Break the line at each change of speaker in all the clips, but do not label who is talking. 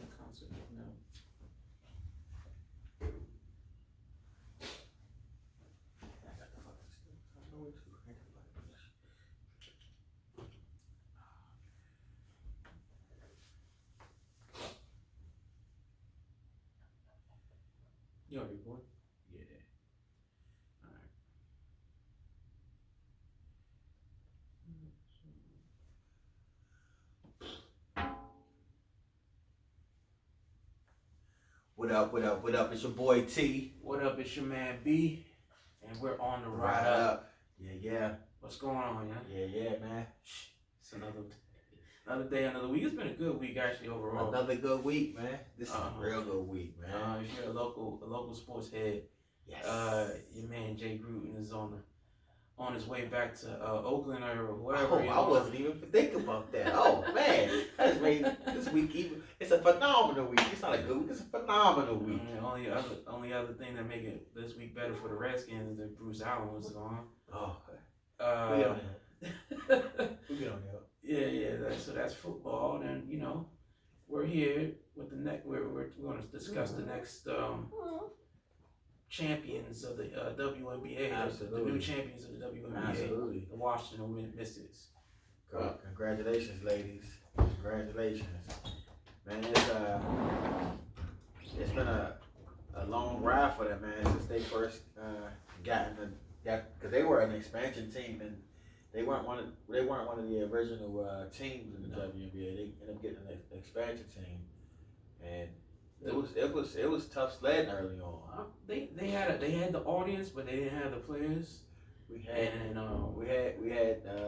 in concert. No. You already recording? Yeah. All right.
What up, what up, what up? It's your boy T.
What up? It's your man B, and we're on the ride
Right
up.
Yeah.
What's going on, yeah?
Yeah, man.
It's another day, another week. It's been a good week actually overall.
Another good week, man. This is a real good week, man.
If you're a local sports head,
Yes.
Your man Jay Gruden is on his way back to Oakland or wherever.
Oh, I wasn't even thinking about that. Oh man, that's made this week even. It's a phenomenal week. It's not a good week. It's a phenomenal week.
Only other thing that make it this week better for the Redskins is that Bruce Allen was gone.
Oh, we get on that. We get on that.
Yeah. So that's football. Then we're here with the next. We're going to discuss the next champions of the WNBA.
Absolutely.
The new champions of the WNBA.
Absolutely.
The Washington Mystics.
Congratulations, ladies. Congratulations, man. It's been a long ride for them, man, since they first got because they were an expansion team and they weren't one of the original teams in the WNBA. They ended up getting an expansion team, and it was tough sledding early on.
They had the audience, but they didn't have the players.
We had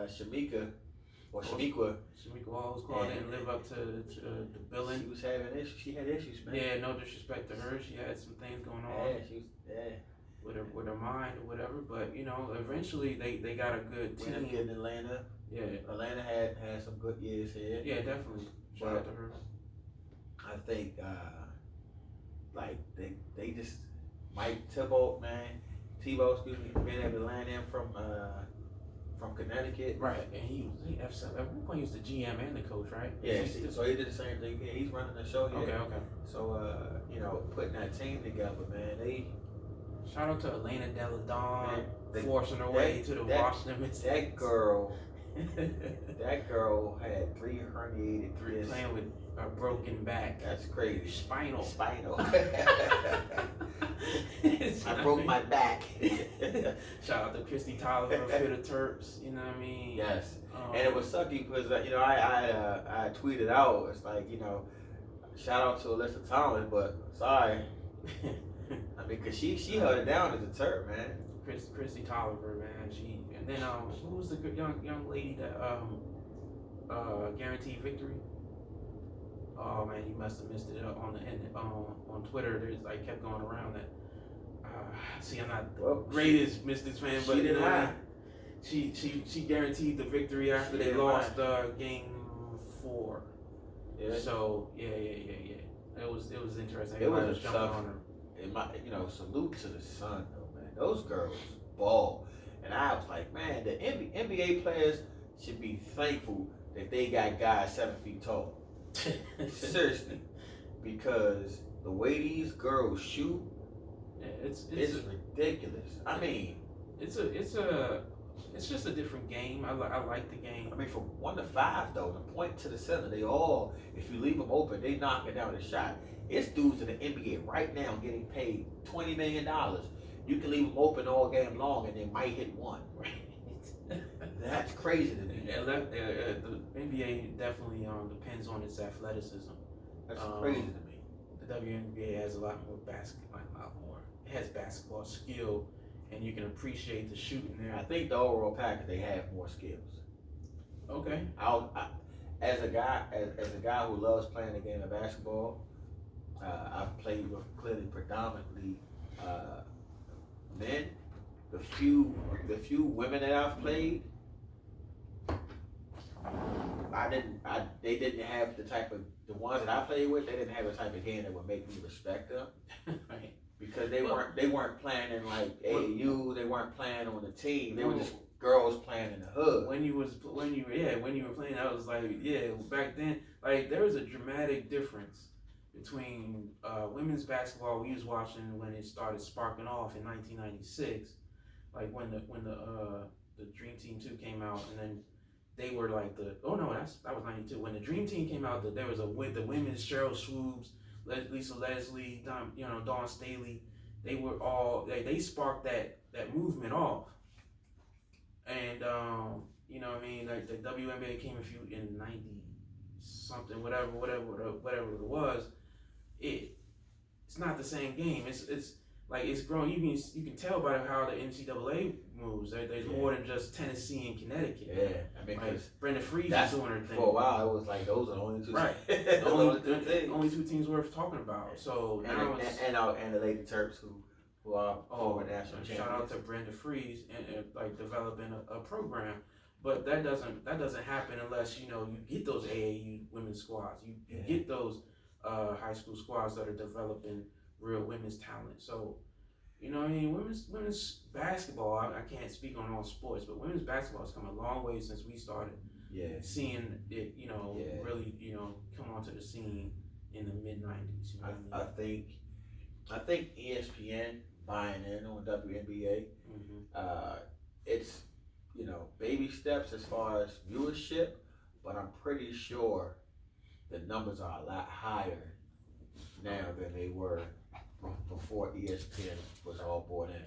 Shamika. Or Shamiqua
Walls called in and live up to the billing.
She was having issues. She had issues, man.
Yeah, no disrespect to her. She had some things going on. With her mind or whatever. But eventually they got a good team.
We ended up getting Atlanta.
Yeah.
Atlanta had some good years here.
Yeah, definitely. Shout out to her.
I think they just Mike Tebow, being able to land in from Connecticut.
Right, and he at one point he was the GM and the coach, right?
Yeah, so he did the same thing. Yeah, he's running the show here.
Okay.
So putting that team together, man.
Shout out to Elena Delle Donne forcing her way to the Washington Mystics.
That girl had 3 herniated discs.
Playing with a broken back.
That's crazy.
Spinal.
I broke my back.
Shout out to Christy Tolliver for the Terps. You know what I mean?
Yes. And it was sucky because I tweeted out. It's like shout out to Alyssa Thomas, but sorry. I mean, cause she held it down as a Terp, man.
Christy Tolliver, man. And then who was the good young lady that guaranteed victory? Oh man, you must have missed it on Twitter. There's kept going around that. See, I'm not the greatest Mystics fan, but she guaranteed the victory after they lost game 4.
Yeah.
So yeah. It was interesting.
It was tough. On her. Salute to the Sun though, man. Those girls ball, and I was like, man, the NBA players should be thankful that they got guys 7 feet tall. Seriously, because the way these girls shoot, it's ridiculous. I mean,
it's just a different game. I like the game.
I mean, from 1 to 5 though, the point to the center, they all, if you leave them open, they knock it down the shot. It's dudes in the NBA right now getting paid $20 million. You can leave them open all game long and they might hit one. That's crazy to me.
The NBA definitely depends on its athleticism.
That's crazy to me.
The WNBA has a lot more It has basketball skill, and you can appreciate the shooting there.
I think the overall package, they have more skills.
Okay.
As a guy who loves playing the game of basketball, I've played with clearly predominantly men. The few women that I've played, they didn't have the ones that I played with. They didn't have the type of game that would make me respect them.
Right.
Because they weren't playing in like AAU. They weren't playing on the team. They were just girls playing in the hood.
When you were playing, I was like, back then, there was a dramatic difference between women's basketball we was watching when it started sparking off in 1996, like when the Dream Team 2 came out, and then they were like that was 92 when the Dream Team came out. That there was the women's Cheryl Swoops, Lisa Leslie, Dawn Staley. They were all they sparked that movement off, and you know what I mean, like the WNBA came in 90 something, whatever it was. It's not the same game. It's like it's growing. You can tell by how the NCAA moves. There's more than just Tennessee and Connecticut.
Yeah, I mean,
like Brenda Freeze is doing her thing.
For a while, it was like those are the only two.
Right, only two teams worth talking about. So now
and the Lady Terps who are former national champions.
Shout out to Brenda Freeze and like developing a program. But that doesn't happen unless you get those AAU women's squads. You get those high school squads that are developing real women's talent. So, you know what I mean? Women's basketball, I can't speak on all sports, but women's basketball has come a long way since we started seeing it, really, come onto the scene in the mid-90s.
I think ESPN buying in on WNBA, it's, baby steps as far as viewership, but I'm pretty sure the numbers are a lot higher now than they were before ESPN was all bought in.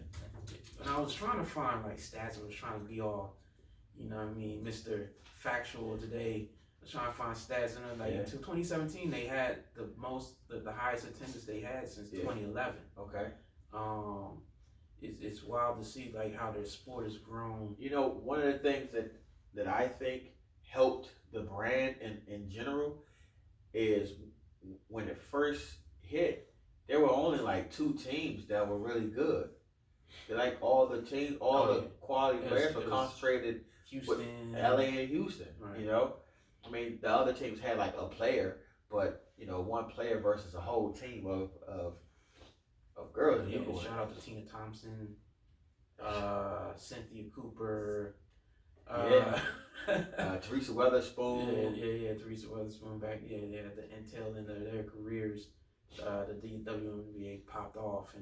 And I was trying to find like stats. I was trying to be all, Mr. Factual today. I was trying to find stats, and in 2017 they had the highest attendance they had since 2011.
Okay.
It's wild to see like how their sport has grown.
One of the things that I think helped the brand in general is when it first hit, there were only like 2 teams that were really good. Like all the teams, the quality players were concentrated
Houston,
with LA and Houston. Right. I mean, the other teams had like a player, but one player versus a whole team of girls.
Yeah, shout out to Tina Thompson, Cynthia Cooper,
Teresa Weatherspoon.
Yeah, Teresa Weatherspoon back. Yeah, at the tail end of their careers, the WNBA popped off,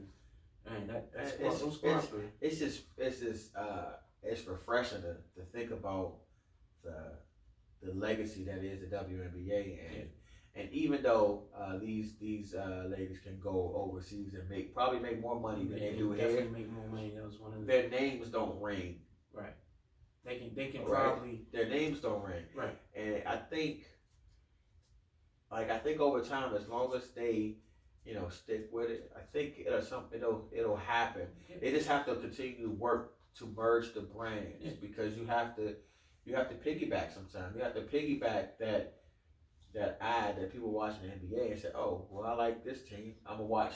and
it's refreshing to think about the legacy that is the WNBA, and even though these ladies can go overseas and probably make more money than they do here,
make more money. That was one of
their names don't ring.
Right. They can probably
their names don't ring.
Right.
And I think over time, as long as they stick with it, I think it'll happen. They just have to continue to work to merge the brands because you have to piggyback sometimes. You have to piggyback that people watching the NBA and say, oh, well, I like this team. I'm gonna watch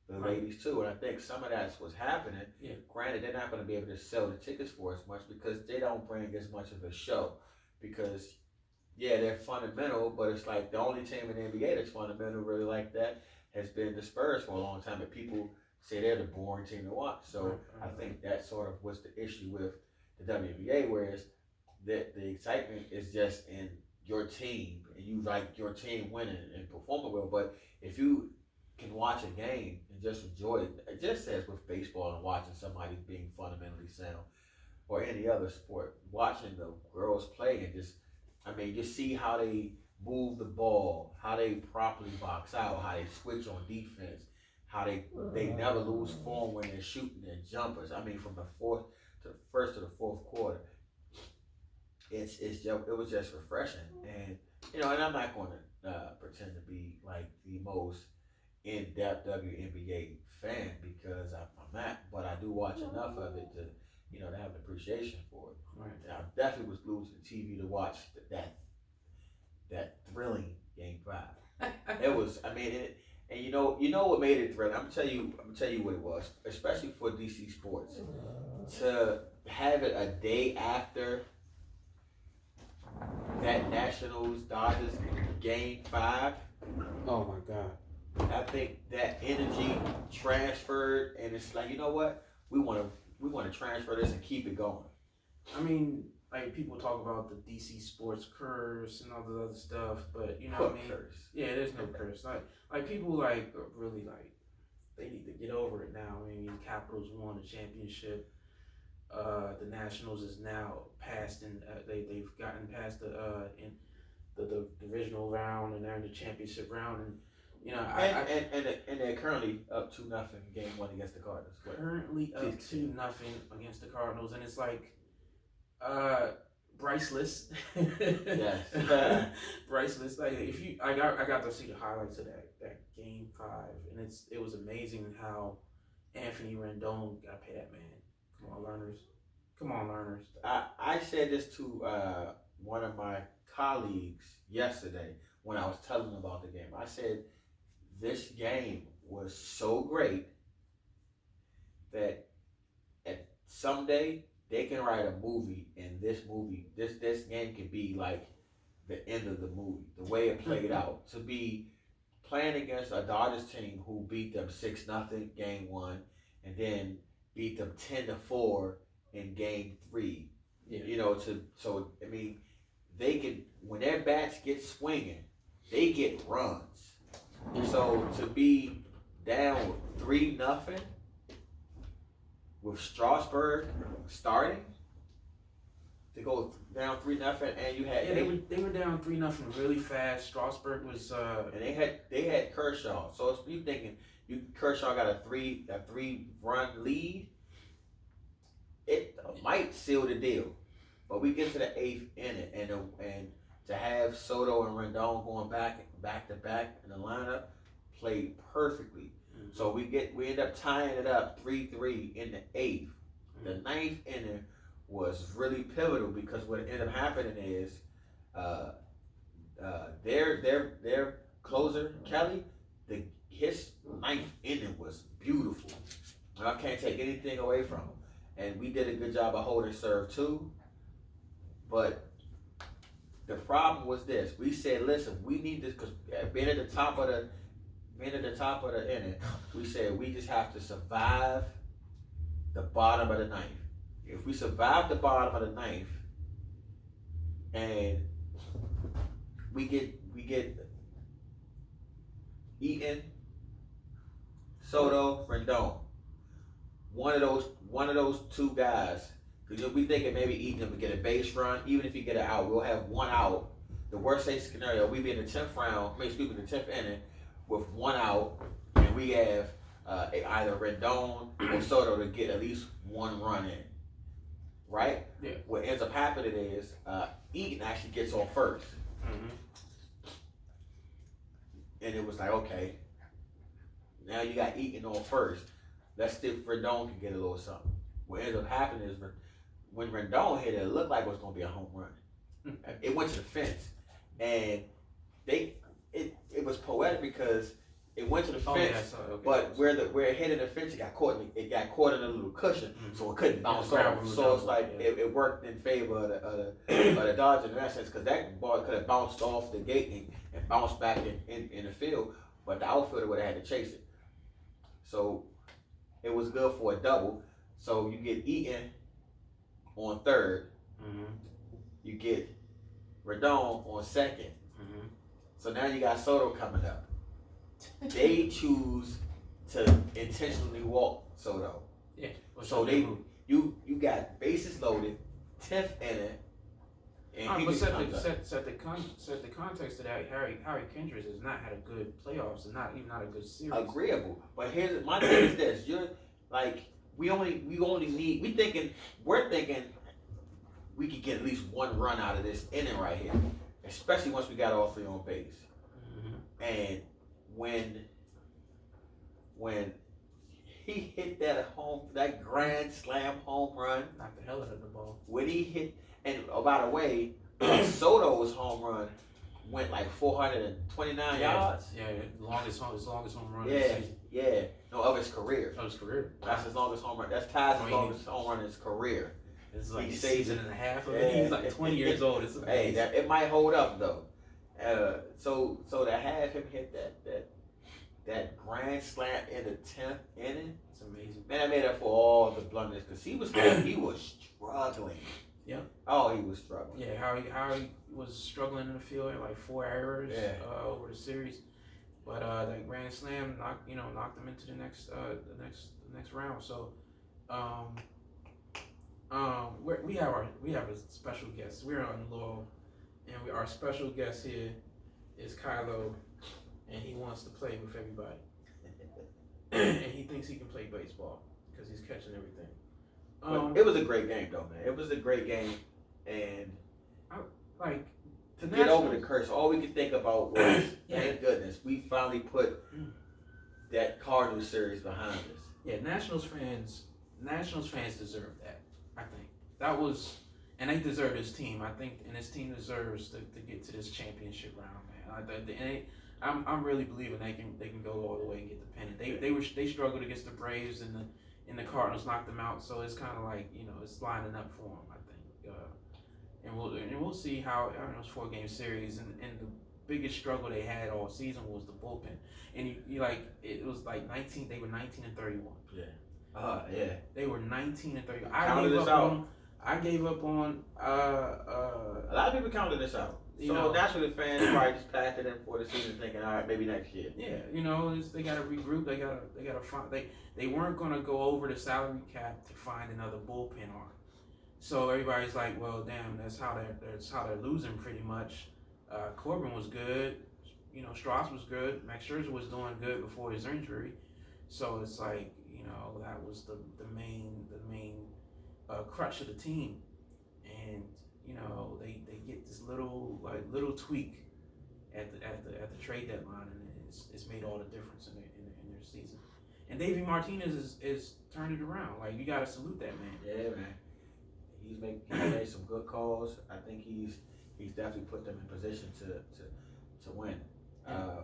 the ladies too. And I think some of that's what's happening. Yeah. Granted, they're not gonna be able to sell the tickets for as much because they don't bring as much of a show. Because they're fundamental, but it's like the only team in the NBA that's fundamental really like that has been the Spurs for a long time, and people say they're the boring team to watch. So I think that sort of was the issue with the WNBA, whereas the excitement is just in your team, and you like your team winning and performing well. But if you can watch a game and just enjoy it, just as with baseball and watching somebody being fundamentally sound, or any other sport, watching the girls play and just see how they move the ball, how they properly box out, how they switch on defense, how they never lose form when they're shooting their jumpers. I mean, from the first to the fourth quarter, it was just refreshing. And and I'm not going to pretend to be like the most in-depth WNBA fan because I'm not, but I do watch enough of it to to have an appreciation for it.
Right.
And I definitely was glued to the TV to watch that thrilling Game 5. It was, and you know what made it thrilling. I'm gonna tell you what it was, especially for DC Sports, to have it a day after that Nationals Dodgers Game 5.
Oh my God!
I think that energy transferred, and it's like, you know what, we want to transfer this and keep it going.
I mean, like people talk about the DC sports curse and all the other stuff, but you know
what
what I mean?
Curse?
Yeah, there's no curse. Like people like really like they need to get over it now. I mean, Capitals won a championship. The Nationals is now past and they've gotten past in the divisional round and they're in the championship round and you know
and they're currently up 2-0 game one against the Cardinals.
Currently up 2-0 against the Cardinals and it's like priceless.
Yes.
Priceless. Like if you I got to see the highlights of that game 5 and it was amazing how Anthony Rendon got paid that man. Come on, learners.
I said this to one of my colleagues yesterday when I was telling them about the game. I said, this game was so great that at someday they can write a movie, and this game could be like the end of the movie, the way it played out. To be playing against a Dodgers team who beat them 6-0 game 1, and then beat them 10-4 in game 3.
Yeah.
You know, so I mean, they can, when their bats get swinging, they get runs. So to be down 3-0 with Strasburg starting, to go down 3-0, and you had
they were down 3-0 really fast. Strasburg was
and they had Kershaw. So it's, you thinking Kershaw got a three run lead, it might seal the deal. But we get to the 8th inning, and to have Soto and Rendon going back to back in the lineup played perfectly. Mm-hmm. So we end up tying it up 3-3 in the 8th. Mm-hmm. The 9th inning was really pivotal because what ended up happening is their closer Kelly, his 9th inning was beautiful. And I can't take anything away from him. And we did a good job of holding serve too. But the problem was this: we said, listen, we need this because being at the top of the inning, we said we just have to survive the bottom of the 9th. If we survive the bottom of the 9th, and we get Eaton, Soto, Rendon, one of those two guys. Because we thinking maybe Eaton would get a base run. Even if he get an out, we'll have one out. The worst case scenario, we be in the 10th inning with one out, and we have either Rendon or Soto to get at least one run in. Right?
Yeah.
What ends up happening is Eaton actually gets on first.
Mm-hmm.
And it was like, okay, now you got Eaton on first. Let's see if Rendon can get a little something. What ends up happening is when Rendon hit it looked like it was going to be a home run. It went to the fence. And it was poetic because it went to the fence, but where it hit in the fence, it got caught in a little cushion, so it couldn't bounce off. So it's like it worked in favor of the Dodgers in that sense, because that ball could have bounced off the gate and bounced back in the field, but the outfielder would have had to chase it. So it was good for a double. So you get Eaton on third, you get Rendon on second. So now you got Soto coming up. They choose to intentionally walk Soto.
Yeah.
So you got bases loaded, 10th inning, and he
set the context to that. Harry Kendricks has not had a good playoffs and not a good series.
Agreeable, but here's my thing is this: you're like we're thinking we could get at least one run out of this inning right here, especially once we got all three on base. And when he hit that grand slam home run,
knocked the hell out of the ball.
When he hit, and by the way, Soto's home run went like 429 yards.
Yeah, his longest home run.
Yeah. No, of his career.
Of his career.
That's his longest home run. That's Ty's longest home run in his career.
It's like a season and a half of it. He's like 20 years old. It's amazing.
Hey, it might hold up though. So to have him hit that grand slam in the 10th inning,
it's amazing.
Man, I made up for all the blunders because he was struggling.
Yeah.
Oh, he was struggling.
Yeah, how he was struggling in the field, like 4 errors over the series. But that grand slam knocked him into the next round. So we have a special guest. We're on Laurel, and our special guest here is Kylo, and he wants to play with everybody, and he thinks he can play baseball because he's catching everything.
It was a great game, though, man. It was a great game, and
to
get over the curse. All we could think about was, thank goodness, we finally put that Cardinals series behind us.
Yeah, Nationals fans deserve that. I think that was, and they deserve this team. I think, and this team deserves to get to this championship round, man. I'm really believing they can go all the way and get the pennant. They struggled against the Braves and the Cardinals knocked them out. So it's kind of like it's lining up for them. I think, and we'll see how it's 4-game series and the biggest struggle they had all season was the bullpen. And it was like 19. They were 19-31.
Yeah. Yeah.
They were 19-31. I gave up on.
A lot of people counted this out. So naturally, the fans probably just passed it in for the season, thinking, all right, maybe next year.
Yeah, they got to regroup. They got to find. They weren't gonna go over the salary cap to find another bullpen arm. So everybody's like, well, damn, that's how they're losing pretty much. Corbin was good. Strauss was good. Max Scherzer was doing good before his injury. So it's like, that was the main crutch of the team. And, they get this little tweak at the trade deadline, and it's made all the difference in their season. And Davey Martinez is turned it around. Like, you gotta salute that man.
Yeah, man. He made some good calls. I think he's definitely put them in position to win. Yeah.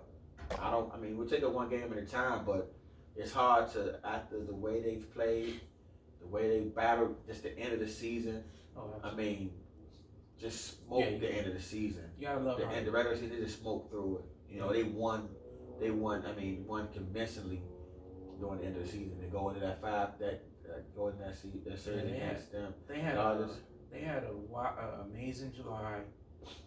We'll take it one game at a time, but it's hard to, after the way they've played, the way they battled just the end of the season.
Oh,
just smoked the end of the season.
You gotta love
the end of the regular season. They just smoked through it. They won. Won convincingly during the end of the season. They go into that series against them.
They had a amazing July,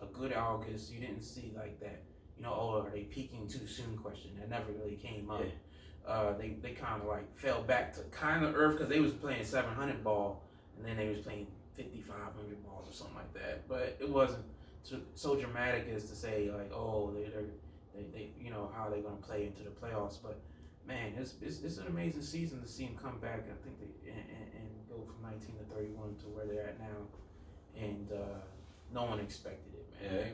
a good August. You didn't see like that. Are they peaking too soon? Question that never really came up. Yeah. They kind of like fell back to kind of earth because they was playing 700 ball, and then they was playing 5,500 balls or something like that. But it wasn't so dramatic as to say like, oh, they how they're gonna play into the playoffs. But man, it's an amazing season to see them come back. I think and go from 19-31 to where they're at now, and no one expected it, man.
Yeah.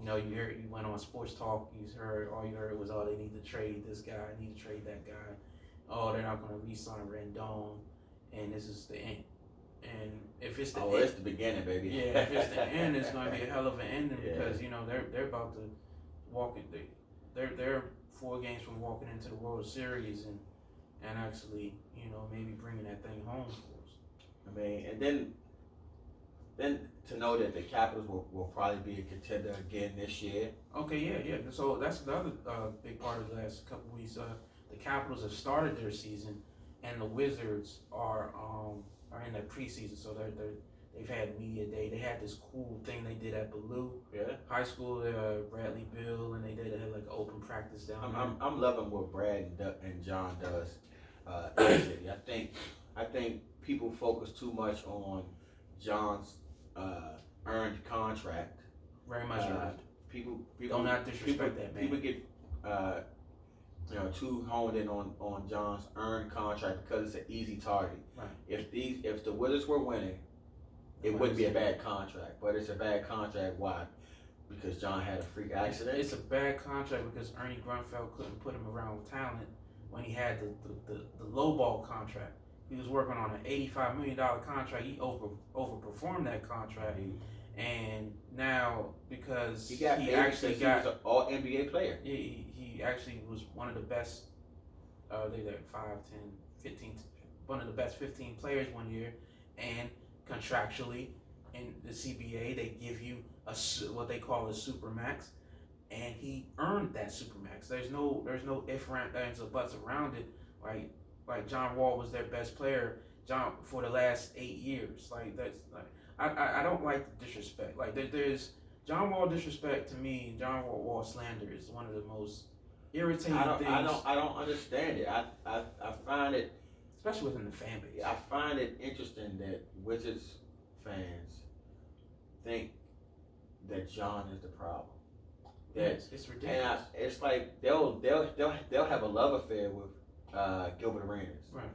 You went on Sports Talk. All you heard was, oh, they need to trade this guy, need to trade that guy. Oh, they're not going to re-sign Rendon, and this is the end. And if it's the end,
it's the beginning, baby.
Yeah, if it's the end, it's going to be a hell of an ending because they're about to walk in. They're 4 games from walking into the World Series and actually maybe bringing that thing home for us.
And then to know that the Capitals will probably be a contender again this year.
Okay, yeah. So that's the other big part of the last couple of weeks. The Capitals have started their season, and the Wizards are in their preseason. So they've had media day. They had this cool thing they did at Ballou High School. Bradley Bill, and they did like an open practice down there.
I'm loving what Brad and John does. I think people focus too much on John's earned contract.
Very much earned.
People
don't not disrespect that man.
People get too honed in on John's earned contract because it's an easy target.
Right.
If the Wizards were winning, it wouldn't be a bad contract. But it's a bad contract. Why? Because John had a freak accident.
It's a bad contract because Ernie Grunfeld couldn't put him around with talent when he had the low ball contract. He was working on an $85 million contract. He overperformed that contract, and now because he actually got
an All NBA player.
He actually was one of the best. They like 5, 10, 15. One of the best 15 players one year, and contractually in the CBA they give you what they call a super max, and he earned that super max. There's no ifs, ands, or buts around it. Like John Wall was their best player, for the last 8 years. I don't like the disrespect. Like there's John Wall disrespect to me. John Wall slander is one of the most irritating things.
I don't understand it. I find it,
especially within the fan base.
I find it interesting that Wizards fans think that John is the problem.
It's ridiculous.
And it's like they'll have a love affair with Gilbert Arenas.
Right.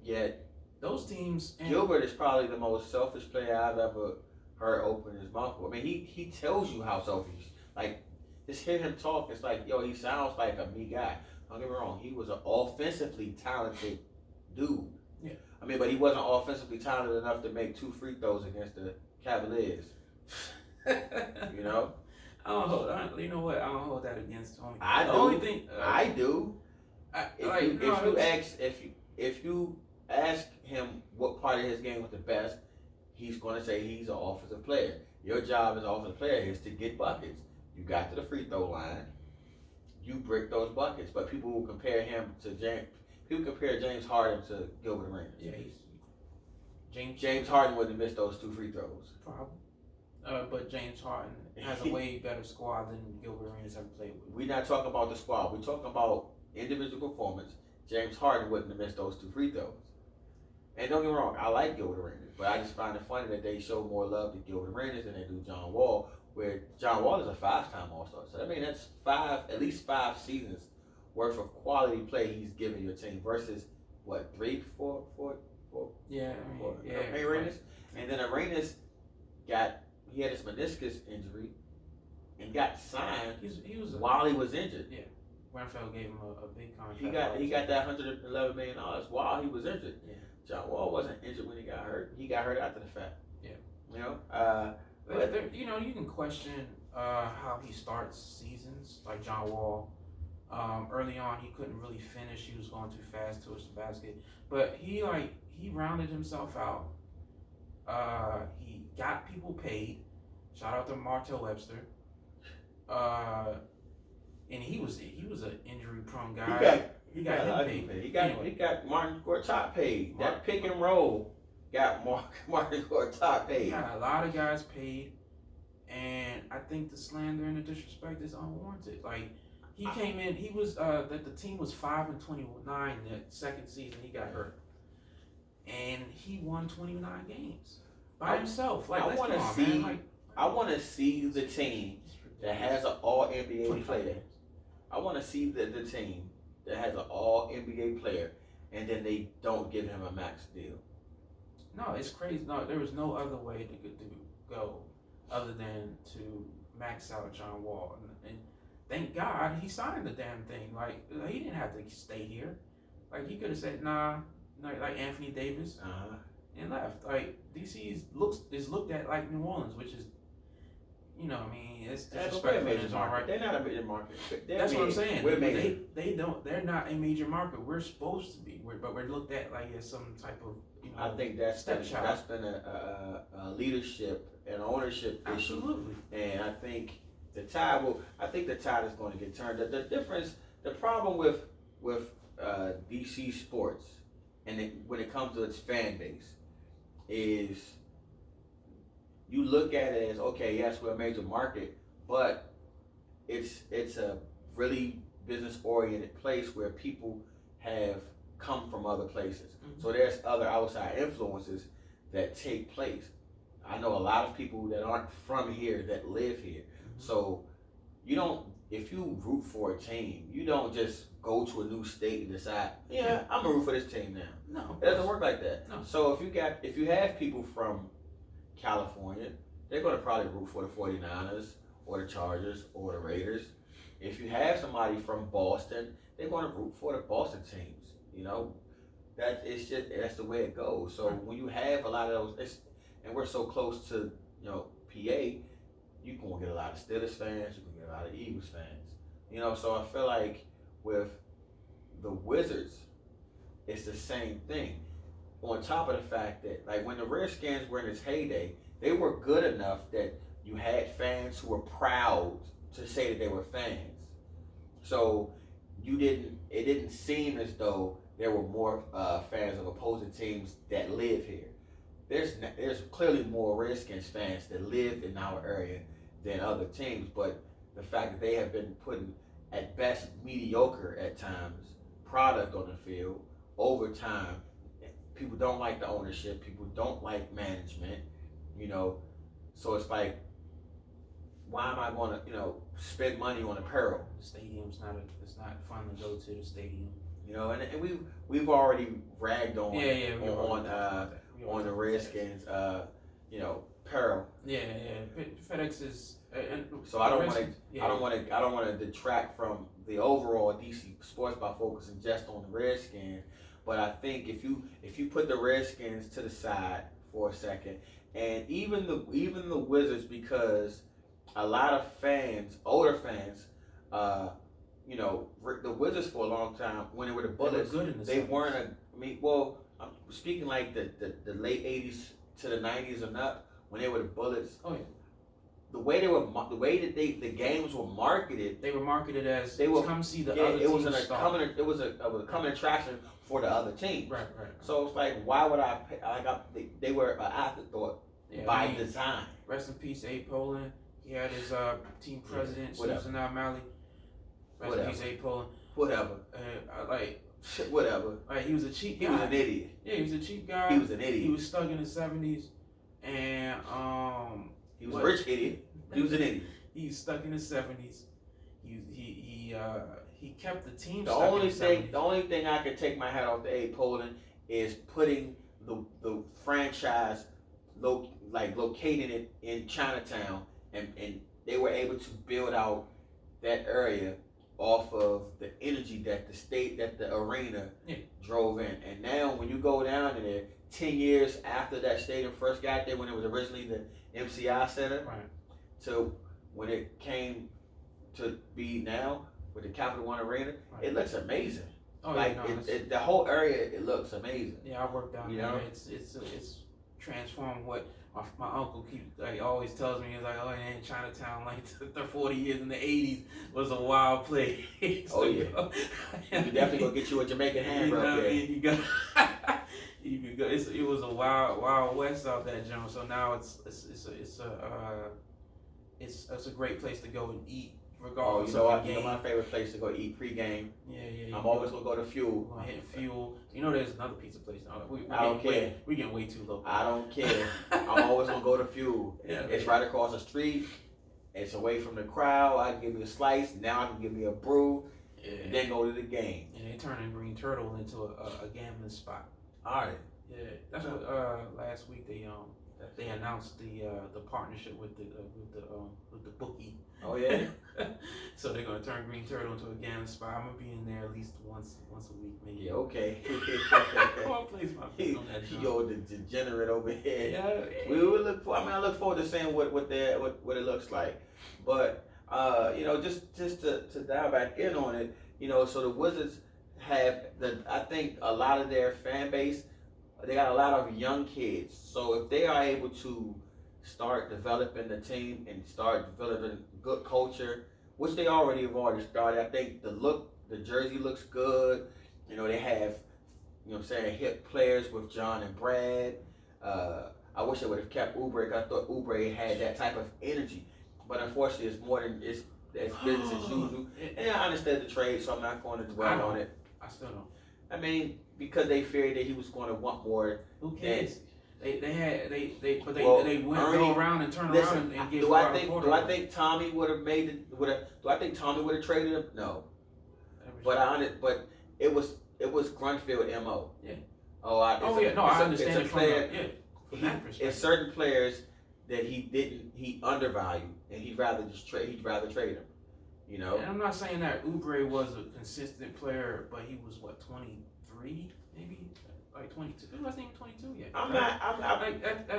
Yet
those teams.
Gilbert is probably the most selfish player I've ever heard open his mouth. I mean, he tells you how selfish. Like, just hear him talk. It's like, yo, he sounds like a me guy. Don't get me wrong. He was an offensively talented dude.
Yeah.
I mean, but he wasn't offensively talented enough to make 2 free throws against the Cavaliers. You know.
You know what? I don't hold that against Tony.
I do.
Only thing
I do. If you ask him what part of his game was the best, he's going to say he's an offensive player. Your job as an offensive player is to get buckets. You got to the free throw line, you break those buckets. But people will compare him to James. People compare James Harden to Gilbert Arenas.
Yeah,
James Harden wouldn't have missed those 2 free throws.
Probably. But James Harden has a way better squad than Gilbert Arenas ever played with.
We're not talking about the squad. We're talking about individual performance. James Harden wouldn't have missed those 2 free throws. And don't get me wrong, I like Gilbert Arenas, but I just find it funny that they show more love to Gilbert Arenas than they do John Wall, where John Wall is a 5-time All-Star. So I mean, that's at least 5 seasons worth of quality play he's giving your team versus what, 3, 4?
Yeah,
Arenas, and then Arenas he had his meniscus injury and got signed while he was injured.
Yeah. Renfeld gave him a big contract.
He got that $111 million while he was injured.
Yeah.
John Wall wasn't injured when he got hurt. He got hurt after the fact.
Yeah.
You know.
But you can question how he starts seasons. Like John Wall, early on he couldn't really finish. He was going too fast towards the basket. But he rounded himself out. He got people paid. Shout out to Martell Webster. And he was an injury prone guy. He got him paid.
He got Martin Gortat paid. That pick and roll got Martin Gortat paid.
He got a lot of guys paid, and I think the slander and the disrespect is unwarranted. Like he came in, he was that the team was 5-29 that second season he got hurt, and he won 29 games by himself. Like I
want to see the team that has an All NBA player. I want to see the team that has an All NBA player, and then they don't give him a max deal.
No, it's crazy. No, there was no other way to go other than to max out John Wall, and thank God he signed the damn thing. Like he didn't have to stay here. Like he could have said nah, like Anthony Davis, and left. Like DC is looked at like New Orleans, which is. It's disrespectful in its own right.
They're not a major market.
That's what I'm saying. They're not a major market. We're supposed to be, but we're looked at like as some type of
I think that's been a leadership and ownership issue.
Absolutely.
And I think the tide is going to get turned. The problem with DC sports and when it comes to its fan base is. You look at it as, okay, yes, we're a major market, but it's a really business-oriented place where people have come from other places. Mm-hmm. So there's other outside influences that take place. I know a lot of people that aren't from here that live here. Mm-hmm. So if you root for a team, you don't just go to a new state and decide, I'm gonna root for this team now.
No,
it doesn't work like that.
No.
So if you have people from California, they're going to probably root for the 49ers or the Chargers or the Raiders. If you have somebody from Boston, they're going to root for the Boston teams. That's the way it goes. So when you have a lot of those, and we're so close to PA, you're going to get a lot of Steelers fans, you're going to get a lot of Eagles fans. So I feel like with the Wizards, it's the same thing. On top of the fact that, like, when the Redskins were in its heyday, they were good enough that you had fans who were proud to say that they were fans. So it didn't seem as though there were more fans of opposing teams that live here. there's clearly more Redskins fans that live in our area than other teams, but the fact that they have been putting at best mediocre at times product on the field over time. People don't like the ownership. People don't like management. You know, so it's like, why am I going to spend money on apparel?
The stadium's it's not fun to go to the stadium.
You know, and we've already ragged on on the Redskins apparel.
Yeah. FedEx is
so I don't want to detract from the overall DC sports by focusing just on the Redskins. But I think if you put the Redskins to the side for a second, and even the Wizards, because a lot of fans, older fans, the Wizards for a long time when they were the Bullets, they weren't. I'm speaking like the late '80s to the '90s and up when they were the Bullets.
Oh yeah.
The way that the games were marketed,
they were marketed as come see the other team.
It was a coming attraction for the other team.
Right.
So it's like, why would I pay? They were an afterthought by design.
Rest in peace, Abe Poland. He had his team president, Susan O'Malley. Rest in peace, Abe Poland.
Whatever. Whatever.
Like, he was a cheap guy.
He was an idiot.
Yeah, he was a cheap guy.
He was an idiot.
He was stuck in the 70s, and
he was a rich idiot. He was an idiet.
He's stuck in the 70s. He kept the team.
The only thing I could take my hat off to Abe Poland is putting the franchise locating it in Chinatown, and they were able to build out that area off of the energy that the arena drove in. And now when you go down there 10 years after that stadium first got there, when it was originally the MCI Center,
right,
to when it came to be now with the Capital One Arena,
right,
it looks amazing.
Oh,
the whole area, it looks amazing.
Yeah, I worked down there. It's transformed what my uncle always tells me. He's like, oh, yeah, in Chinatown, like the 40 years in the 80s was a wild place.
Oh yeah, you definitely gonna get you a Jamaican hand rub there.
You could go. It was a wild west out that joint. So now it's a great place to go and eat. Regardless
of my favorite place to go eat pregame.
Yeah.
I'm always gonna go to Fuel.
We're gonna hit Fuel. There's another pizza place.
I don't care.
We're getting way too low.
I don't care. I'm always gonna go to Fuel.
Yeah,
it's right across the street. It's away from the crowd. I can give me a slice. Now I can give me a brew. Yeah. And then go to the game.
And they turning Green Turtle into a gambling spot.
All right.
Yeah, that's what last week they announced the partnership with the bookie.
Oh yeah.
So they're gonna turn Green Turtle into a gambling spot. I'm gonna be in there at least once a week, maybe.
Yeah, okay.
I'll place my feet on that.
Yo, the degenerate over here.
Yeah.
We will look for. I look forward to seeing what it looks like. But just to dive back in on it, so the Wizards have I think a lot of their fan base. They got a lot of young kids. So if they are able to start developing the team and start developing good culture, which they already started. I think the jersey looks good. They have, hip players with John and Brad. I wish they would have kept Oubre, because I thought Oubre had that type of energy. But unfortunately, it's more than it's business as usual. And I understand the trade, so I'm not going to dwell on it.
I still don't.
Because they feared that he was going to want more.
Who cares? They went go around and turn around and give.
Do I think Tommy would have made it? Do I think Tommy would have traded him? No. But it was Grunfeld MO.
Yeah.
I understand
it from that perspective.
It's certain players that he undervalued, and he'd rather trade him. And
I'm not saying that Oubre was a consistent player, but he was 23 maybe. Like 22. He wasn't even 22 yet.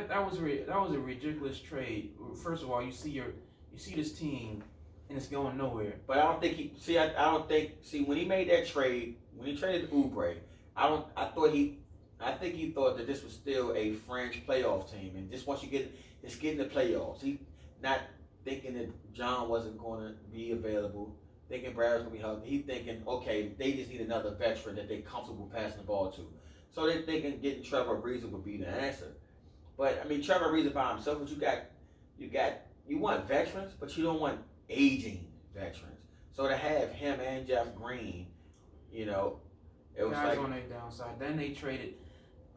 That was a ridiculous trade. First of all, you see this team, and it's going nowhere.
But I don't think when he made that trade, when he traded Oubre, I think he thought that this was still a fringe playoff team, and just once you get in the playoffs, he not thinking that John wasn't going to be available, thinking Brad was going to be healthy. He thinking, okay, they just need another veteran that they're comfortable passing the ball to. So they're thinking getting Trevor Ariza would be the answer. But I mean, Trevor Ariza by himself, but you want veterans, but you don't want aging veterans. So to have him and Jeff Green, you know, it was
guys
like
on their downside. Then they traded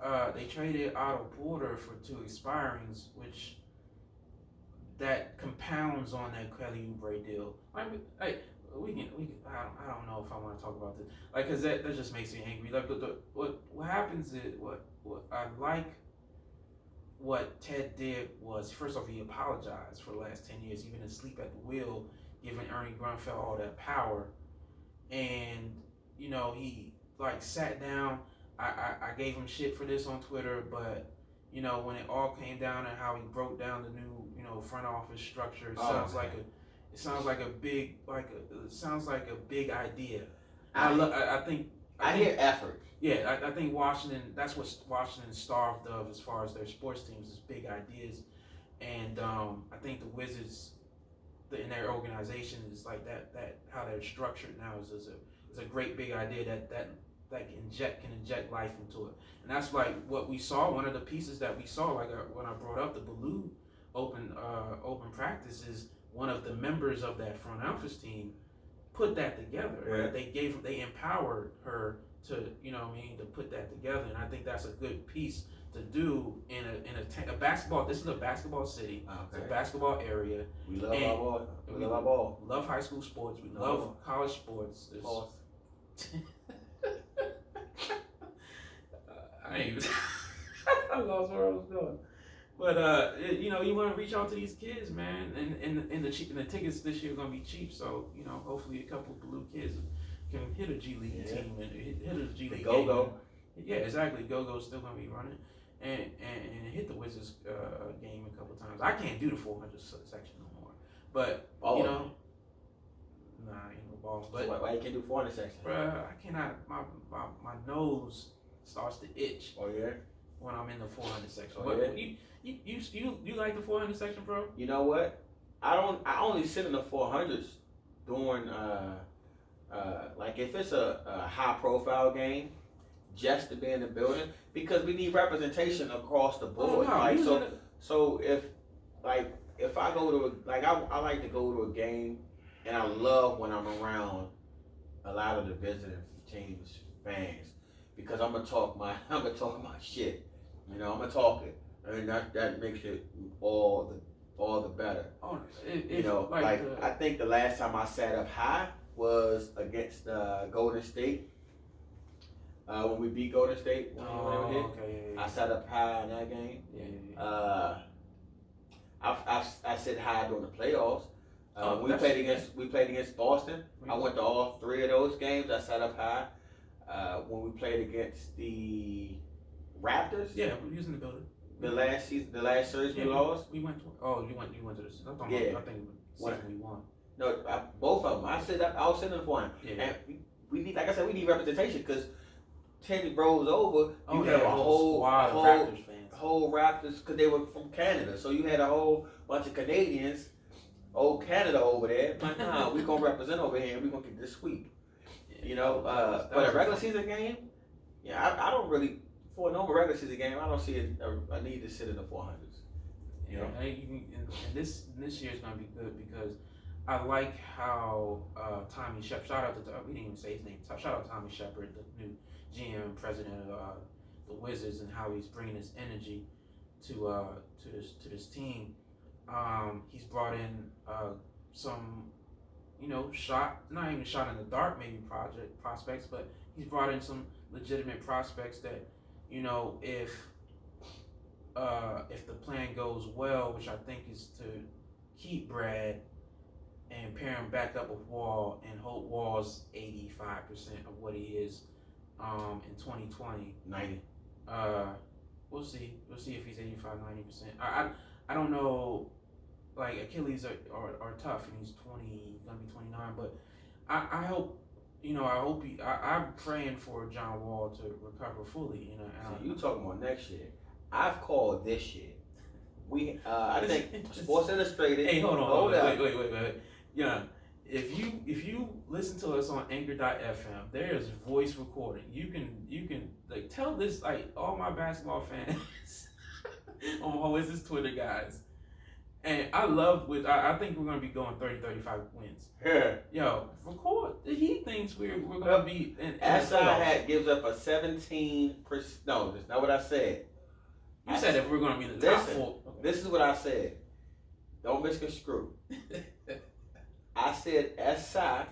Otto Porter for 2 expirings, which that compounds on that Kelly Oubre deal. We can. I don't know if I want to talk about this. Like, cause that just makes me angry. Like, what happens is what I like. What Ted did was, first off, he apologized for the last 10 years, even asleep at the wheel, giving Ernie Grunfeld all that power, and he like sat down. I gave him shit for this on Twitter, but when it all came down and how he broke down the new front office structure, it sounds like a big idea. I think
I hear effort.
Yeah, I think Washington. That's what Washington starved of as far as their sports teams is big ideas, and I think the Wizards, in their organization, is like that how they're structured now is a great big idea that can inject life into it, and that's like what we saw. One of the pieces that we saw, like when I brought up the Baloo open practice, is one of the members of that front office team put that together. Right? They empowered her to to put that together, and I think that's a good piece to do in a basketball. This is a basketball city. Okay. It's a basketball area.
We love our ball. We love our ball.
Love high school sports. We love college sports. I lost where I was going. But you want to reach out to these kids, man, and the tickets this year are gonna be cheap. So hopefully a couple of Blue kids can hit a G League team and hit a G League
Go.
Yeah, exactly. Go still gonna be running and hit the Wizards game a couple times. I can't do the 400 section no more, but nah, ain't no ball. But
so why you can't do 400 section?
Bruh, I cannot. My nose starts to itch.
Oh yeah.
When I'm in the 400 section.
Oh,
but yeah. You like the 400 section, bro?
You know what? I only sit in the 400s during like if it's a high profile game, just to be in the building, because we need representation across the board. So if I go to I like to go to a game, and I love when I'm around a lot of the visiting teams fans, because I'm gonna talk my shit. I'm gonna talk it, and that makes it all the better. I think the last time I sat up high was against Golden State. When we beat Golden State, I sat up high in that game. I sit high during the playoffs. We played against Boston. I went to all 3 of those games. I sat up high. When we played against the Raptors.
Yeah, we was in the building.
The last series we lost.
We went to. You went to this. I think we won.
No, both of them. I was sitting in the one. Yeah. And we need, like I said, we need representation, because 10 rows over, you have a whole Raptors fans. Whole Raptors, because they were from Canada, so you had a whole bunch of Canadians, old Canada over there. Like, nah, we gonna represent over here, and we gonna get this sweep. But a regular season game, I don't really, for a normal regular season game, I don't see a need to sit in the 400s.
And this year is gonna be good, because I like how Tommy Shepard, shout out to, we didn't even say his name, shout out to Tommy Shepard, the new GM and president of the Wizards, and how he's bringing this energy to this team. He's brought in some, not even shot in the dark maybe prospects, but he's brought in some legitimate prospects that, if the plan goes well, which I think is to keep Brad and pair him back up with Wall, and hope Wall's 85% of what he is in 2020.
90.
We'll see. We'll see if he's 85, 90%. I don't know. Like, Achilles are tough, and he's gonna be 29. But I hope, I'm praying for John Wall to recover fully.
So you talking about next year? I've called this year. I think Sports Illustrated.
Hey, hold on. Wait. Yeah, if you listen to us on Anchor.fm, there's voice recording. You can tell this, all my basketball fans. on Wizards Twitter, guys. And I think we're going to be going 30, 35 wins. Yo, record. He thinks we're going to be in
SI gives up a 17%. No, that's not what I said.
You said if we're going to be the top four. Okay.
This is what I said. Don't misconstrue. I said SI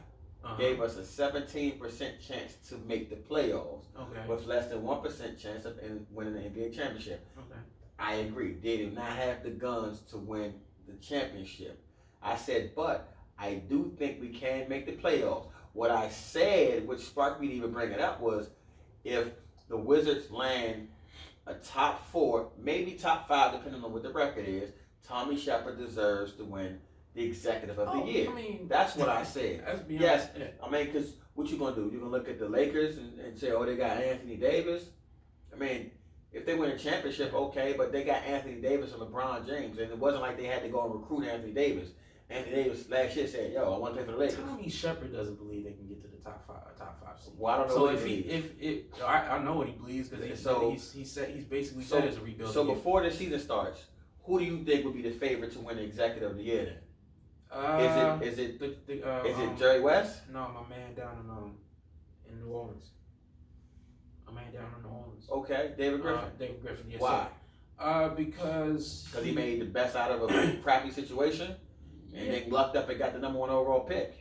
gave us a 17% chance to make the playoffs with less than 1% chance of winning the NBA championship.
Okay.
I agree. They do not have the guns to win the championship. I said, but I do think we can make the playoffs. What I said, which sparked me to even bring it up, was if the Wizards land a top 4, maybe top 5, depending on what the record is, Tommy Shepard deserves to win the executive of the year.
I mean,
that's what I said. Yes. Yeah. I mean, because what you going to do? You're going to look at the Lakers and say, oh, they got Anthony Davis? I mean, if they win a championship, okay, but they got Anthony Davis and LeBron James, and it wasn't like they had to go and recruit Anthony Davis. Anthony Davis last year said, "Yo, I want to play for the Lakers."
Tommy Shepard doesn't believe they can get to the top five seed.
Well, I don't know.
So I know what he believes because he's basically said it's a rebuild.
So before the season starts, who do you think would be the favorite to win the executive of the year? Then is it Jerry West?
No, my man down in New Orleans.
Okay, David Griffin.
David Griffin, yes.
Why?
Because
he made the best out of a crappy situation, and then lucked up and got the number 1 overall pick.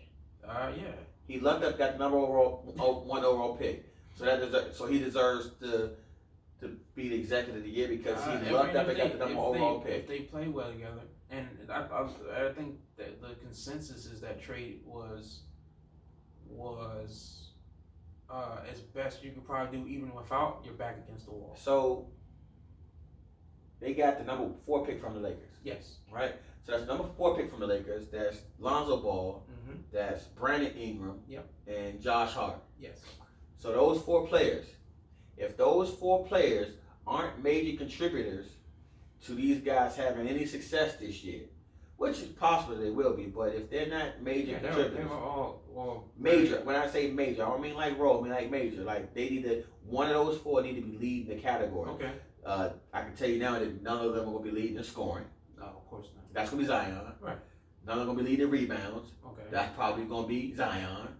Yeah.
He lucked up, got the number 1 overall pick. So he deserves to be the executive of the year because he lucked up and got the number 1 overall pick.
If they play well together, and I think that the consensus is that trade was as best you could probably do, even without your back against the wall.
So they got the number 4 pick from the Lakers.
Yes.
Right? So that's number 4 pick from the Lakers. That's Lonzo Ball. Mm-hmm. That's Brandon Ingram.
Yep.
And Josh Hart.
Yes.
So those 4 players, if those 4 players aren't major contributors to these guys having any success this year, which is possible they will be, but if they're not major contributors,
they were all
major. When I say major, I don't mean like role, I mean like major. Like they need to, one of those 4 need to be leading the category.
Okay.
I can tell you now that none of them are going to be leading in scoring.
No, of course not.
That's going to be Zion.
Right.
None are going to be leading rebounds.
Okay.
That's probably going to be Zion.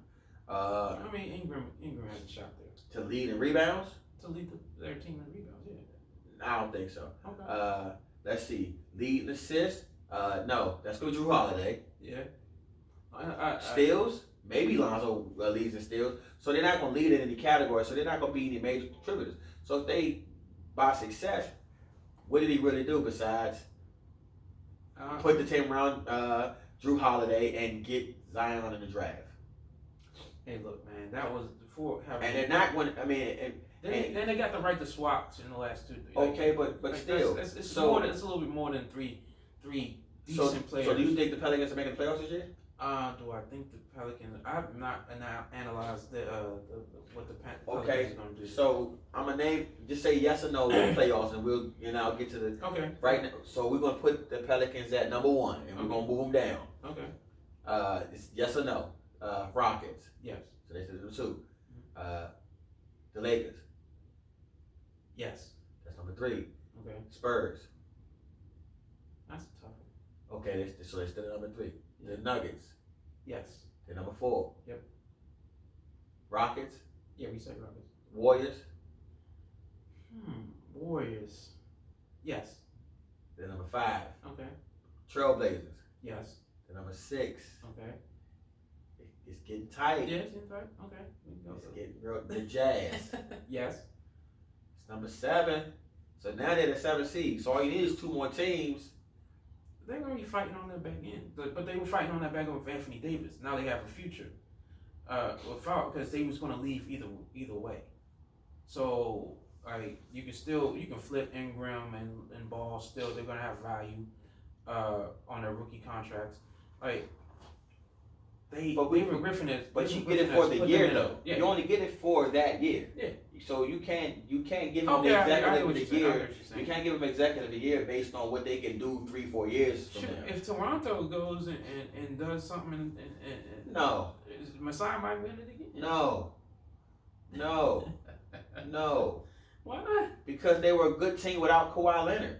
I mean, Ingram has a shot there.
To lead in rebounds?
To lead their team in rebounds, yeah.
I don't think so.
Okay.
Let's see. Lead in assists? No, that's going to be Drew Holiday.
Yeah.
Steals? Maybe Lonzo leads in steals. So they're not going to lead in any category. So they're not going to be any major contributors. So if they, by success, what did he really do besides put the team around Drew Holiday and get Zion in the draft?
Hey, look, man, that was before having.
And they're not going. I mean,
then they got the right to swaps in the last 2.
Okay, but still,
it's a little bit more than three decent players.
So do you think the Pelicans are making the playoffs this year?
Do I think the Pelicans? I've not analyzed what the Pelicans are going to do.
So I'm gonna name. Just say yes or no in the playoffs, and we'll I'll get to the right now. So we're gonna put the Pelicans at number 1, and we're gonna move them down.
Okay.
It's yes or no. Rockets.
Yes.
So they said number 2. The Lakers.
Yes.
That's number 3.
Okay.
Spurs.
That's tough.
Okay, so they're still number 3. The Nuggets.
Yes.
They're number 4.
Yep.
Rockets.
Yeah, we said Rockets.
Warriors.
Warriors. Yes.
They're number 5.
Okay.
Trailblazers.
Yes.
They're number 6.
Okay.
It's getting tight.
Yeah, it's getting tight. Okay.
It's getting real. The Jazz.
Yes.
It's number 7. So now they're the 7th seed. So all you need is 2 more teams.
They're going to be fighting on that back end. But they were fighting on that back end with Anthony Davis. Now they have a future. Without, because they was going to leave either way. So, like, you can flip Ingram and Ball still. They're going to have value on their rookie contracts. Like, Griffin is.
But you get it for the year, though. Yeah. You only get it for that year.
Yeah.
So you can't give them the executive of the year. You can't give them executive of the year based on what they can do 3-4 years from now.
If Toronto goes and does something and
no,
Masai might win it again.
No.
Why not?
Because they were a good team without Kawhi Leonard.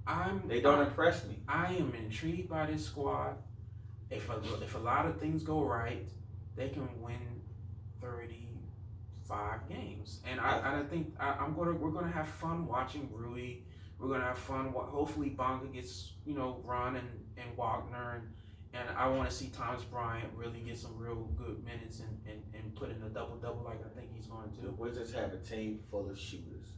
They don't impress me.
I am intrigued by this squad. If a lot of things go right, they can win 35 games, and I think we're gonna have fun watching Rui. We're gonna have fun. Hopefully, Bonga gets run and Wagner and I want to see Thomas Bryant really get some real good minutes and put in a double like I think he's going to.
The Wizards have a team full of shooters.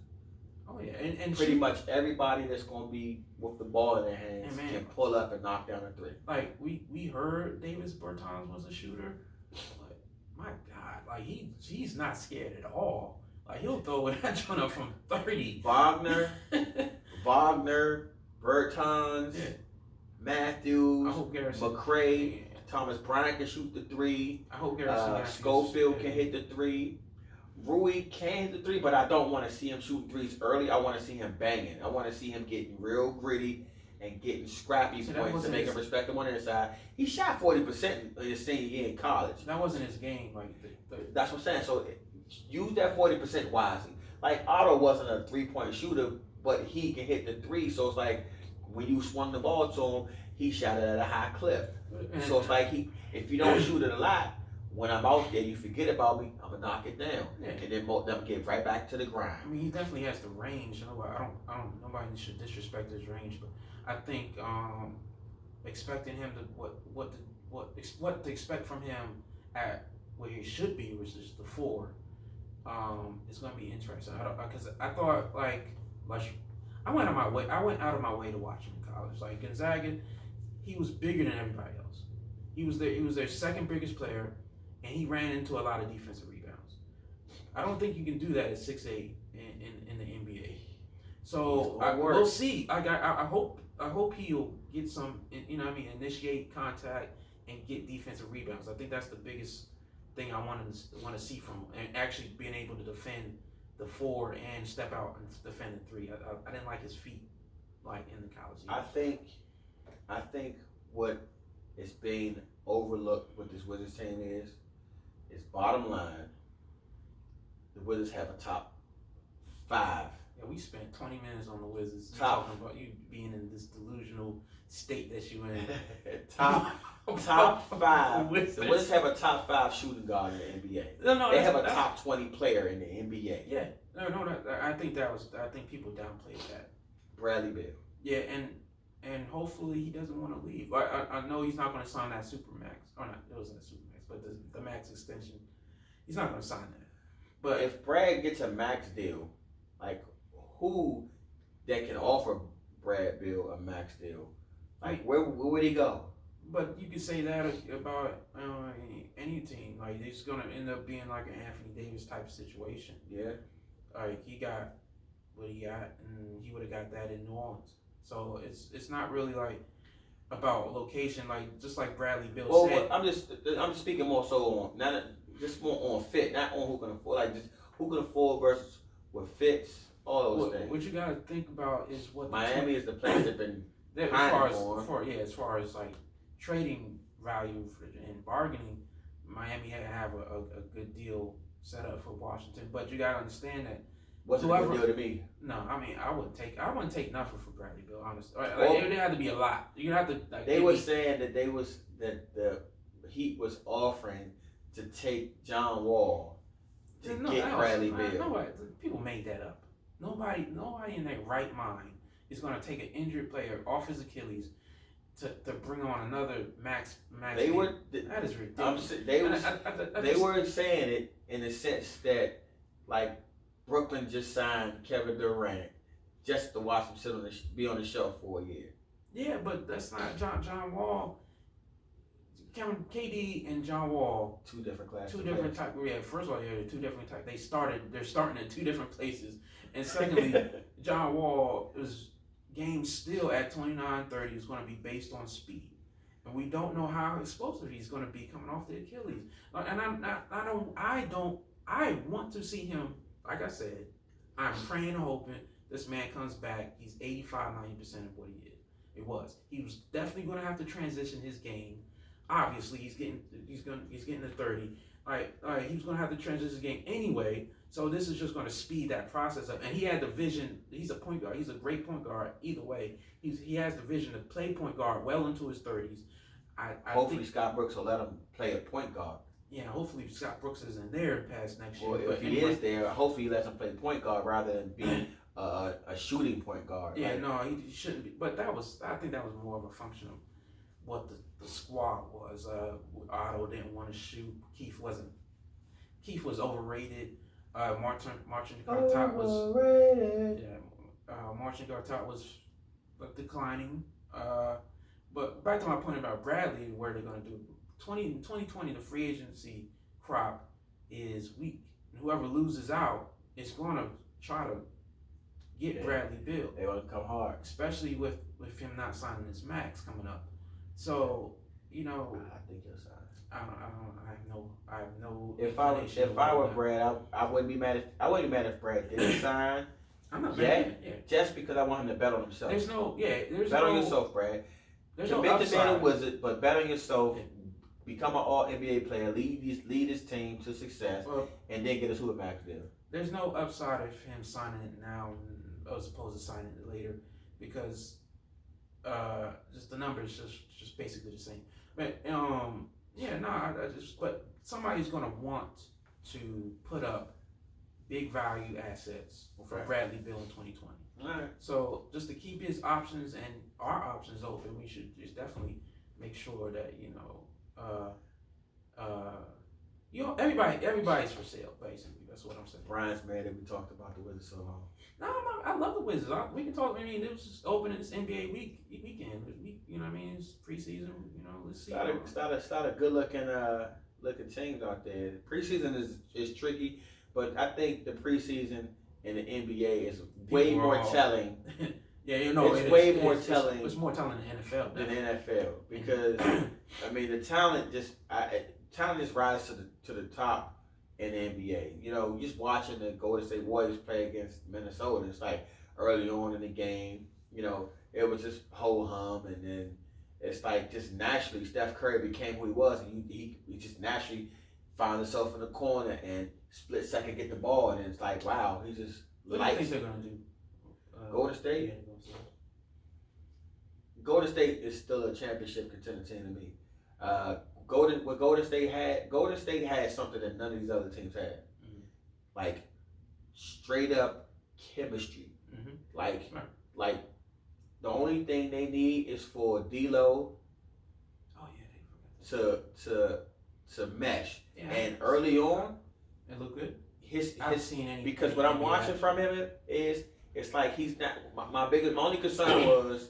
Oh yeah, and
pretty much everybody that's going to be with the ball in their hands can pull up and knock down a three.
Like we heard Davis Bertans was a shooter, but my God, like he's not scared at all. Like he'll throw that joint up from 30.
Wagner, Bertans, Matthews, McCray, Thomas Bryant can shoot the three.
I hope Garrison
Schofield can hit the three. Rui can hit the three, but I don't want to see him shooting threes early. I want to see him banging. I want to see him getting real gritty and getting scrappy points to make him respectable on the inside. He shot 40% in his senior year in college.
That wasn't his game.
That's what I'm saying. So use that 40% wisely. Like Otto wasn't a 3-point shooter, but he can hit the three. So it's like when you swung the ball to him, he shot it at a high clip. So it's like if you don't shoot it a lot, when I'm out there, you forget about me, I'm gonna knock it down, and then them get right back to the grind.
I mean, he definitely has the range. Nobody should disrespect his range, but I think expecting him to what to expect from him at where he should be, which is the 4, is gonna be interesting. Because I thought I went out of my way to watch him in college. Like Gonzaga, he was bigger than everybody else. He was their second biggest player. And he ran into a lot of defensive rebounds. I don't think you can do that at 6'8" in the NBA. So we'll see. I hope he'll get some, initiate contact and get defensive rebounds. I think that's the biggest thing I want to see from him, and actually being able to defend the 4 and step out and defend the 3. I didn't like his feet like in the college years.
I think what is being overlooked with this Wizards team is bottom line, the Wizards have a top 5.
Yeah, we spent 20 minutes on the Wizards
talking
about you being in this delusional state that you in.
top 5. The Wizards have a top 5 shooting guard in the NBA.
No,
they have a top 20 player in the NBA.
Yeah, I think people downplayed that.
Bradley Beal.
Yeah, and hopefully he doesn't want to leave. I know he's not going to sign that Supermax. Or not, it wasn't a Supermax. But the max extension, he's not going to sign that. But
if Brad gets a max deal, like who that can offer Brad Beal a max deal, like where would he go?
But you could say that about any team. Like it's going to end up being like an Anthony Davis type of situation.
Yeah.
Like he got what he got, and he would have got that in New Orleans. So it's not really like about location, like just like Bradley Beal said.
I'm just speaking more so on more on fit, not on who can afford, like just who can afford versus what fits, all those things.
What you gotta think about is what
Miami is the place that's been
as far as like trading value and bargaining. Miami have a good deal set up for Washington, but you gotta understand that.
What's a good deal to me?
No, I mean I wouldn't take nothing for Bradley Beal, honestly. It had to be a lot. You have to.
They were saying that the Heat was offering to take John Wall to get Bradley Beal.
People made that up. Nobody in their right mind is going to take an injured player off his Achilles to bring on another max. That is ridiculous.
They weren't saying it in the sense that like. Brooklyn just signed Kevin Durant just to watch him be on the shelf for a year.
Yeah, but that's not John Wall. KD and John Wall.
2 different classes.
2 different types. Yeah, first of all, they're 2 different types. They're starting at 2 different places. And secondly, John Wall is game still at 29-30 is going to be based on speed. And we don't know how explosive he's going to be coming off the Achilles. And I want to see him. Like I said, I'm praying and hoping this man comes back. He's 85-90% of what he is. He was definitely going to have to transition his game. Obviously, he's getting to 30. he was going to have to transition game anyway. So this is just going to speed that process up. And he had the vision. He's a point guard. He's a great point guard. Either way, he has the vision to play point guard well into his 30s.
Hopefully think Scott Brooks will let him play a point guard.
Yeah, hopefully Scott Brooks isn't there past next year.
Well, if he is there, hopefully he lets him play point guard rather than be a shooting point guard.
Yeah, no, he shouldn't be. But I think that was more of a function of what the squad was. Otto didn't want to shoot. Keith was overrated. Marcin Gortat was Marcin Gortat was declining. But back to my point about Bradley, where they're going to do 2020, the free agency crop is weak. Whoever loses out is going to try to get Bradley built.
They want to come hard,
especially with him not signing his max coming up. So
I think he'll sign.
I have no.
If I were Brad, I wouldn't be mad if Brad didn't sign.
I'm not mad. Yeah.
Just because I want him to bet on himself.
There's
bet on yourself, Brad. Commit to being a Wizard, but bet on yourself. Yeah. Become an All NBA player. Lead his team to success, and then get a super max deal.
There's no upside of him signing it now as opposed to signing it later, because just the numbers just basically the same. But but somebody's gonna want to put up big value assets for Bradley Beal in 2020.
All right.
So just to keep his options and our options open, we should just definitely make sure that everybody's for sale. Basically, that's what I'm saying.
Brian's mad that we talked about the Wizards so long.
No, I love the Wizards. We can talk. I mean, it was just opening this NBA weekend. You know what I mean? It's preseason. Let's see.
It's not a good looking teams out there. Preseason is tricky, but I think the preseason in the NBA is way more telling.
Yeah,
it's way more telling.
It's more telling than NFL.
Than NFL, because I mean the talent just rises to the top in the NBA. Just watching the Golden State Warriors play against Minnesota, it's like early on in the game, it was just ho hum, and then it's like just naturally Steph Curry became who he was, and he just naturally found himself in the corner and split second get the ball, and it's like wow, he just.
What do you think they're gonna do?
Golden State.
Yeah,
Golden State is still a championship contender team to me. Golden State had something that none of these other teams had. Mm-hmm. Like straight up chemistry. Mm-hmm. Like the only thing they need is for D'Lo to mesh. Yeah. And early on,
it looked good.
Because what I'm watching from him is it's like he's not. My only concern was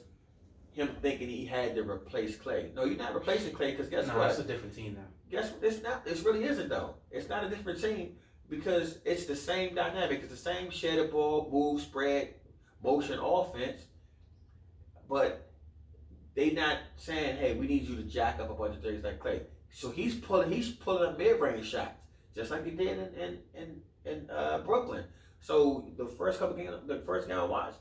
him thinking he had to replace Clay. No, you're not replacing Clay, because guess what?
It's a different team now.
Guess what? It's not. It really isn't though. It's not a different team because it's the same dynamic. It's the same share the ball, move, spread, motion offense. But they not saying, hey, we need you to jack up a bunch of threes like Clay. So he's pulling up mid-range shots just like he did in Brooklyn. So the first game I watched,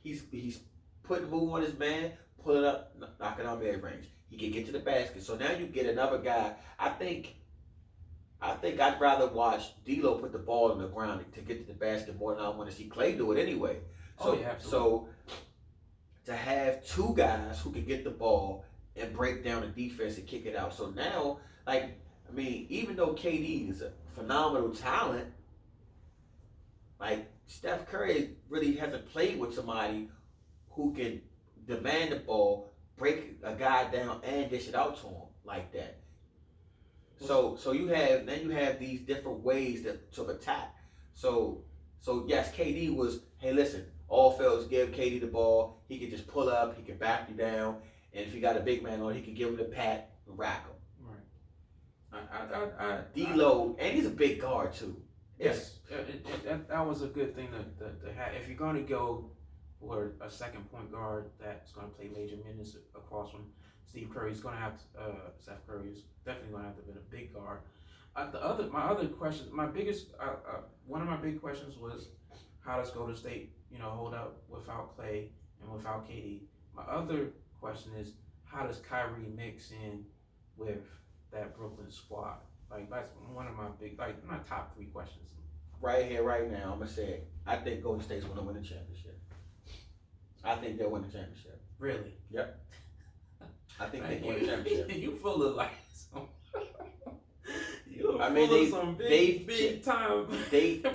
he's putting move on his man, pulling up, knocking out mid-range. He can get to the basket. So now you get another guy. I think I'd rather watch D'Lo put the ball on the ground to get to the basket more than I want to see Clay do it anyway. So to have two guys who can get the ball and break down the defense and kick it out. So now, even though KD is a phenomenal talent, Steph Curry really hasn't played with somebody who can demand the ball, break a guy down, and dish it out to him like that. So you have these different ways to attack. So yes, KD was, hey, listen, all fails, give KD the ball. He can just pull up, he can back you down, and if he got a big man on, he can give him the pat and rack him.
Right.
D'Lo, and he's a big guard too.
Yes, that was a good thing to have. If you're going to go for a second point guard that's going to play major minutes across from Steve Curry, he's going to have Steph Curry is definitely going to have to be a big guard. One of my big questions was, how does Golden State, hold up without Clay and without KD? My other question is, how does Kyrie mix in with that Brooklyn squad? Like that's one of my big, like my top 3 questions.
Right here, right now, I'm gonna say it. I think Golden State's gonna win the championship. I think they'll win the championship.
Really?
Yep. I think they can win the championship.
You full of like some. Some big time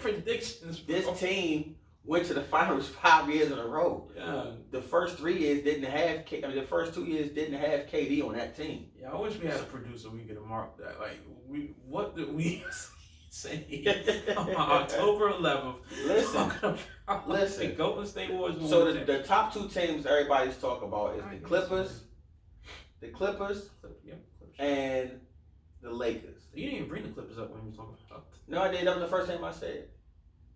predictions. Bro.
This team went to the finals 5 years in a row.
Yeah.
The first 3 years didn't have. The first 2 years didn't have KD on that team.
Yeah, I wish we had a producer we could have marked that. Like, what did we say on October 11th?
Listen.
Golden State Warriors.
So the top 2 teams everybody's talking about is the Clippers, and the Lakers.
You didn't even bring the Clippers up when we were talking about.
No, I did. That was the first time I said it.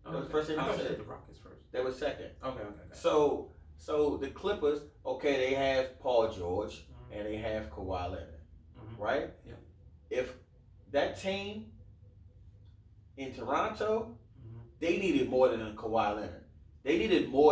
That was the first time I said
the Rockets first.
That was second.
Okay.
So the Clippers, okay, they have Paul George and they have Kawhi Leonard, right?
Yeah.
If that team in Toronto, they needed more than a Kawhi Leonard. They needed more